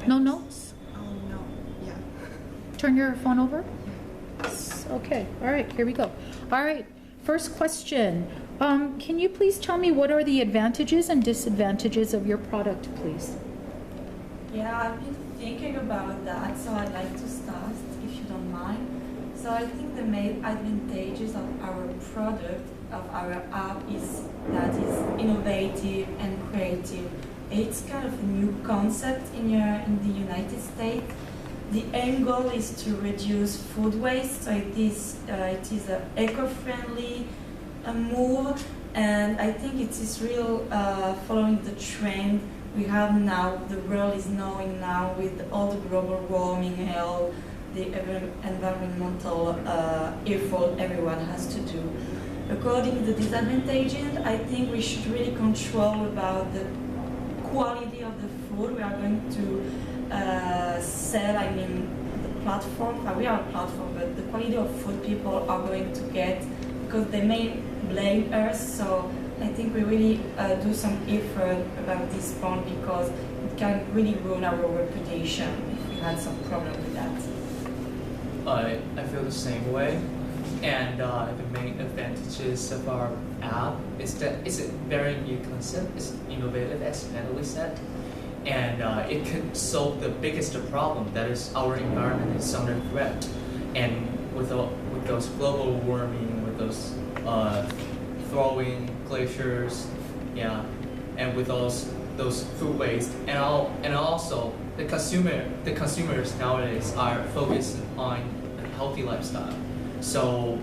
No notes? Oh, no. Yeah. Turn your phone over. Okay, all right, here we go. All right, first question. Can you please tell me what are the advantages and disadvantages of your product, please? Yeah, I've been thinking about that, so I'd like to start, if you don't mind. So I think the main advantages of our product, of our app, is that it's innovative and creative. It's kind of a new concept in the United States. The end goal is to reduce food waste, so it is an eco-friendly move, and I think it is real following the trend we have now. The world is knowing now with all the global warming and all the environmental effort everyone has to do. According to the disadvantages, I think we should really control about the quality of the food we are going to sell. I mean, the platform, we are a platform, but the quality of food people are going to get, because they may blame us, so I think we really do some effort about this point, because it can really ruin our reputation if we had some problem with that. I feel the same way, and the main advantages of our app is that it's a very new concept. It's innovative, as Natalie said, and it could solve the biggest problem, that is our environment is under threat. And with those global warming, with those throwing glaciers, yeah, and with those food waste, and also the consumers nowadays are focused on a healthy lifestyle. So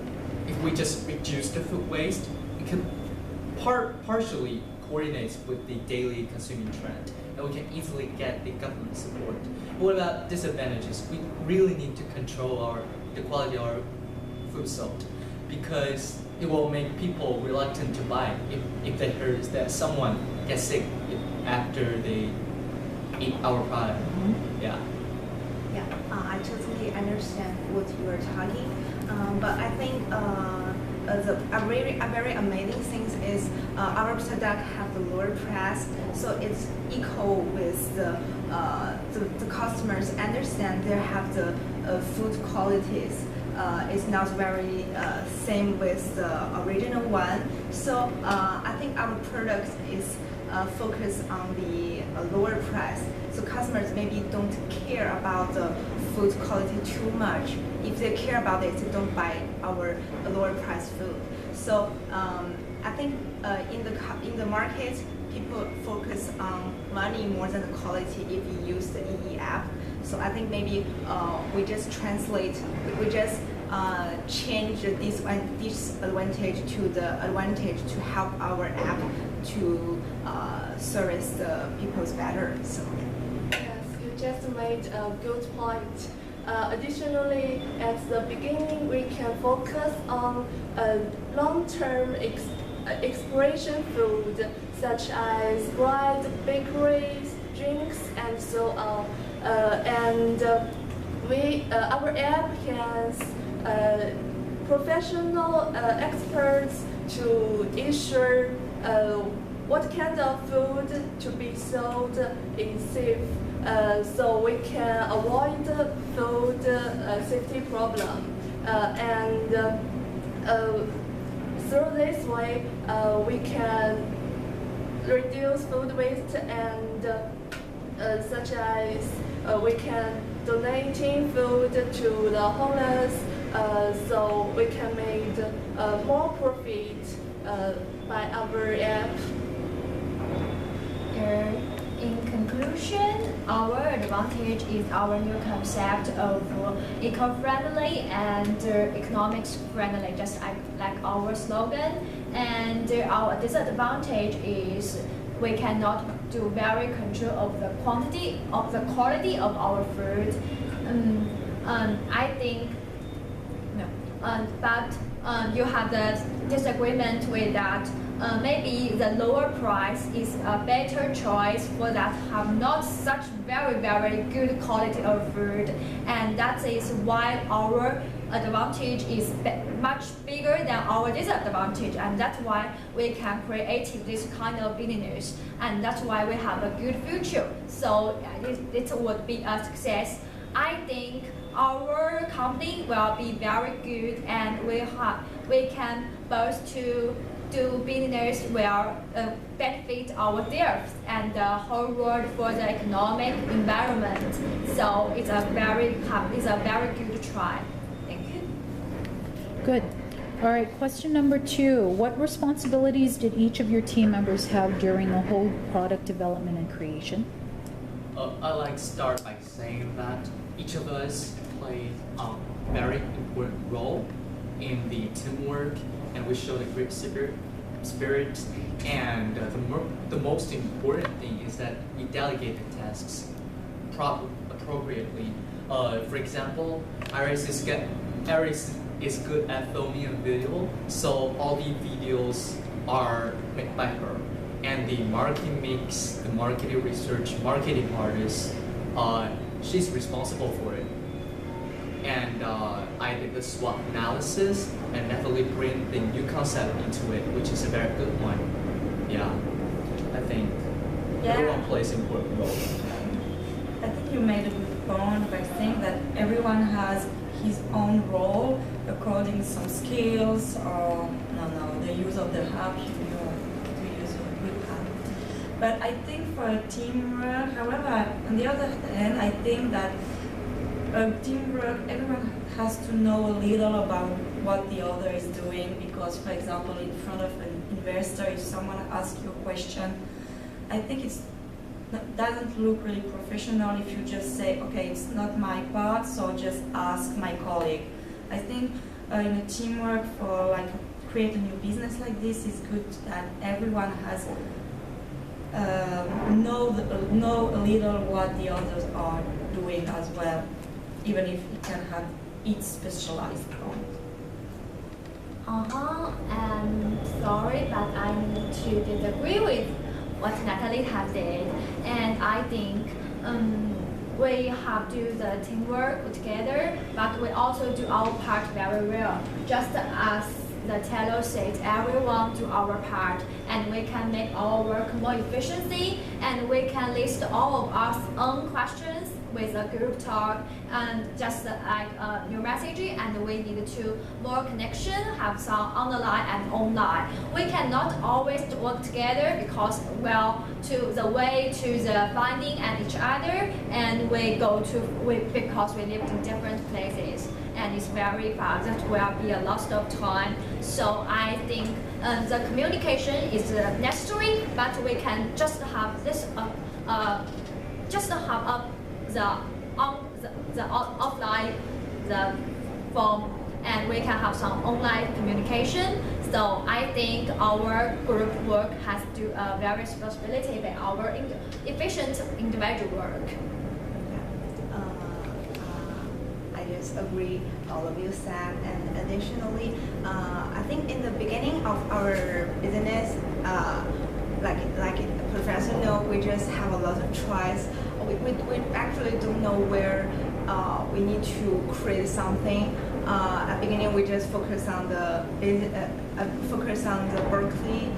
if we just reduce the food waste, it could partially coordinate with the daily consuming trend, and we can easily get the government support. What about disadvantages? We really need to control the quality of our food sold, because it will make people reluctant to buy if they heard that someone gets sick after they eat our product. Yeah. Yeah, I totally understand what you are talking, but I think a very amazing thing is our product have the lower price, so it's equal with the customers understand they have the food qualities. It's not very same with the original one, so I think our product is focused on the lower price, so customers maybe don't care about the food quality too much. If they care about it, they don't buy our lower price food. So I think in the market, people focus on money more than the quality if you use the EE app. So I think maybe we just change the disadvantage to the advantage to help our app to service the people's better. So. Yes, you just made a good point. Additionally, at the beginning, we can focus on long-term expiration food, such as bread, bakeries, drinks, and so on. Our app has professional experts to ensure what kind of food to be sold is safe, so we can avoid food safety problem. Through this way, we can reduce food waste, and such as we can donating food to the homeless, so we can make more profit by our app. In conclusion, our advantage is our new concept of eco-friendly and economics friendly, just like our slogan. And our disadvantage is we cannot do very control of the quantity of the quality of our food. I think no, but you have the disagreement with that. Maybe the lower price is a better choice for that have not such very good quality of food, and that is why our advantage is much bigger than our disadvantage, and that's why we can create this kind of business, and that's why we have a good future. So it would be a success. I think our company will be very good, and we can both to do business will benefit ourselves and the whole world for the economic environment. So it's a very good try. Thank you. Good. All right, question number 2. What responsibilities did each of your team members have during the whole product development and creation? I like to start by saying that each of us played a very important role in the teamwork, and we showed a great spirit. And the most important thing is that we delegate the tasks appropriately. For example, Iris is good at filming a video, so all the videos are made by her. And the marketing mix, the marketing research, marketing artist, she's responsible for it. And I did the SWOT analysis and definitely bring the new concept into it, which is a very good one. Yeah, I think everyone plays an important role. I think you made a good point by saying that everyone has his own role according to some skills or the use of the app, to use a good app. But I think for a teamwork, however, on the other hand, I think that teamwork, everyone has to know a little about what the other is doing, because, for example, in front of an investor, if someone asks you a question, I think it doesn't look really professional if you just say, okay, it's not my part, so just ask my colleague. I think in a teamwork for like create a new business like this, is good that everyone has know a little what the others are doing as well, even if it can have its specialized point. And sorry, but I need to disagree with what Natalie has said. And I think we have to do the teamwork together, but we also do our part very well. Just as the teller said, everyone do our part, and we can make our work more efficiency, and we can list all of our own questions with a group talk and just like new messaging, and we need to more connection, have some on the line and online. We cannot always work together because to the way to the finding and each other, and because we live in different places and it's very far. That will be a loss of time. So I think the communication is necessary, but we can just have this the offline, the phone, and we can have some online communication. So I think our group work has to do a very responsibility with our efficient individual work. I just agree all of you said, and additionally, I think in the beginning of our business, like Professor know, we just have a lot of tries. We actually don't know where we need to create something. At the beginning, we just focus on the Berkeley.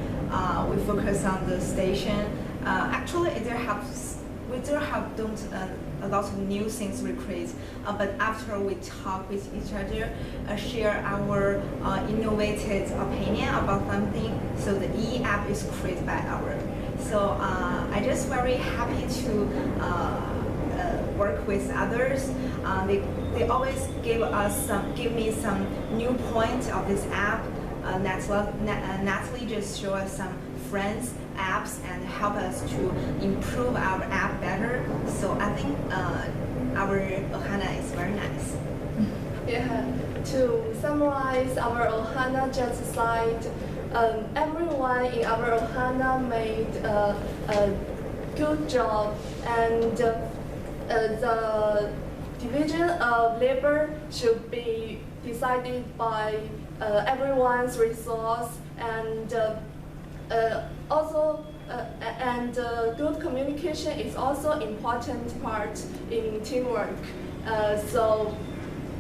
We focus on the station. Actually, we still have done a lot of new things we create. But after we talk with each other, share our innovative opinion about something, so the e-app is created by our. So I just very happy to work with others. They always give me some new point of this app. Natalie just show us some friends apps and help us to improve our app better. So I think our Ohana is very nice. Yeah, to summarize our Ohana just slide, everyone in our Ohana made a good job, and the division of labor should be decided by everyone's resource, and good communication is also important part in teamwork. So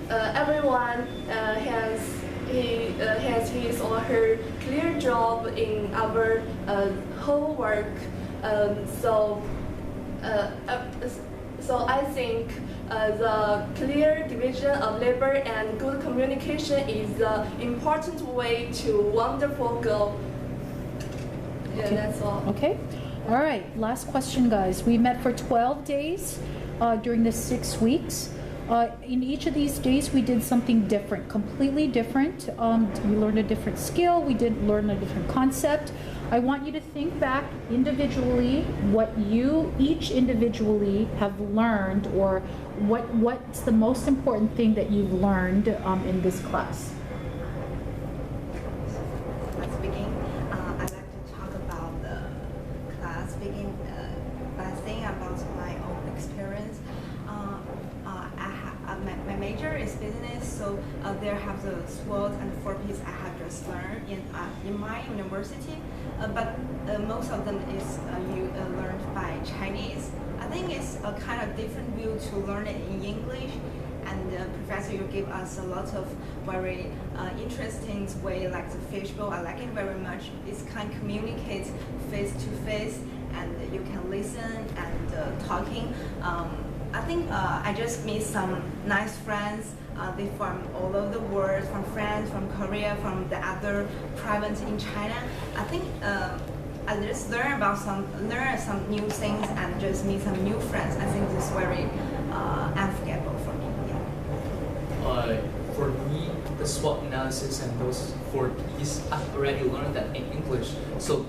everyone has he has his or her clear job in our whole work. So I think the clear division of labor and good communication is the important way to wonderful goal. Yeah, Okay. that's all. Okay. All right. Last question, guys. We met for 12 days during the 6 weeks. In each of these days, we did something different, completely different. We learned a different skill. We did learn a different concept. I want you to think back individually what you each individually have learned, or what's the most important thing that you've learned in this class. Let's begin. I'd like to talk about the class. Begin by saying about my own experience. My major is business, so there have the SWOT and 4 Ps I have just learned in my university. But most of them is you learned by Chinese. I think it's a kind of different view to learn it in English. And the professor, you give us a lot of very interesting way, like the fishbowl. I like it very much. It can communicate face to face, and you can listen and talking. I think I just meet some nice friends. They from all over the world, from France, from Korea, from the other province in China. I think I just learn some new things and just meet some new friends. I think this is very unforgettable for me. Yeah. For me, the SWOT analysis and those 4 Ps, I've already learned that in English. So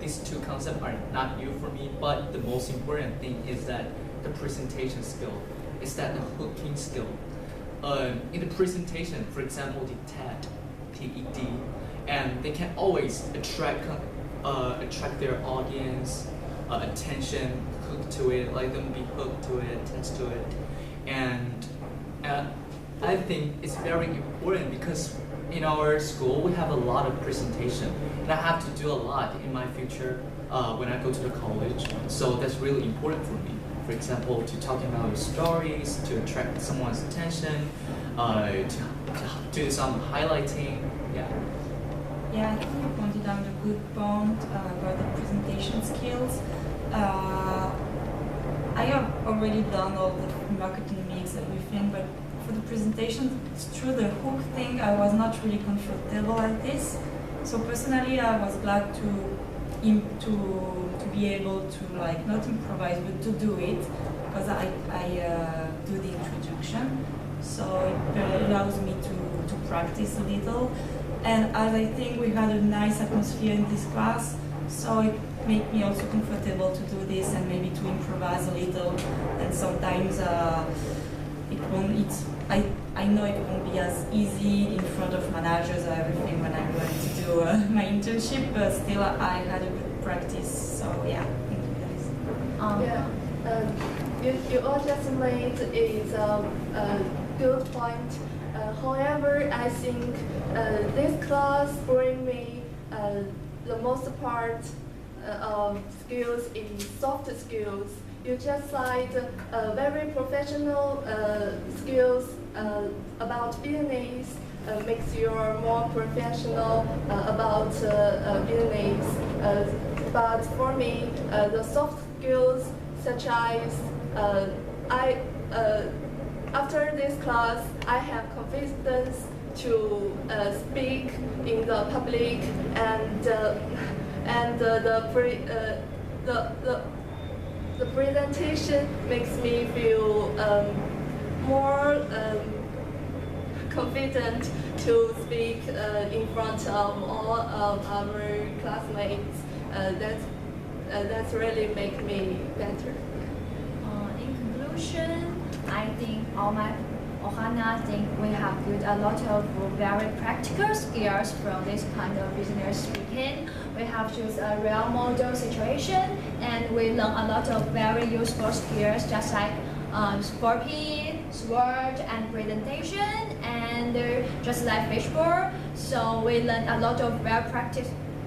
these 2 concepts are not new for me, but the most important thing is that the presentation skill. Is that the hooking skill. In the presentation, for example, the TED, and they can always attract their audience attention, hook to it, let them be hooked to it, attached to it, and I think it's very important because in our school we have a lot of presentation, and I have to do a lot in my future when I go to the college. So that's really important for me. For example, to talking about your stories, to attract someone's attention, to do some highlighting. Yeah. Yeah, I think you pointed out a good point about the presentation skills. I have already done all the marketing mix, everything, but for the presentation, it's true, the hook thing, I was not really comfortable at this. So personally, I was glad to be able to not improvise, but to do it, because I do the introduction. So it allows me to practice a little. And as I think we had a nice atmosphere in this class, so it made me also comfortable to do this and maybe to improvise a little. And sometimes I know it won't be as easy in front of managers or everything when I'm going to do my internship, but still I had a good practice. So yeah, thank you guys. You all just made is a good point. However, I think this class bring me the most part of skills in soft skills. You just cite very professional skills about business, makes you more professional about business. But for me, the soft skills such as after this class, I have confidence to speak in the public, and the presentation makes me feel more confident to speak in front of all of our classmates. That's really make me better. In conclusion, I think all my Ohana think we have built a lot of very practical skills from this kind of business speaking. We have choose a real model situation, and we learn a lot of very useful skills, just like 4P, SWOT, and presentation, and just like fishbowl. So we learn a lot of very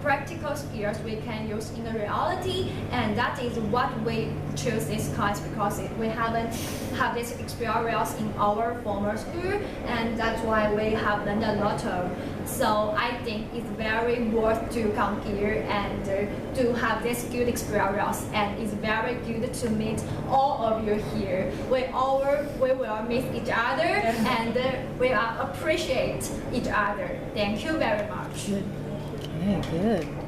practical skills we can use in the reality, and that is what we choose this class because we haven't had this experience in our former school, and that's why we have learned a lot of. So I think it's very worth to come here and to have this good experience, and it's very good to meet all of you here. We will meet each other and we will appreciate each other. Thank you very much. Good. Okay, good.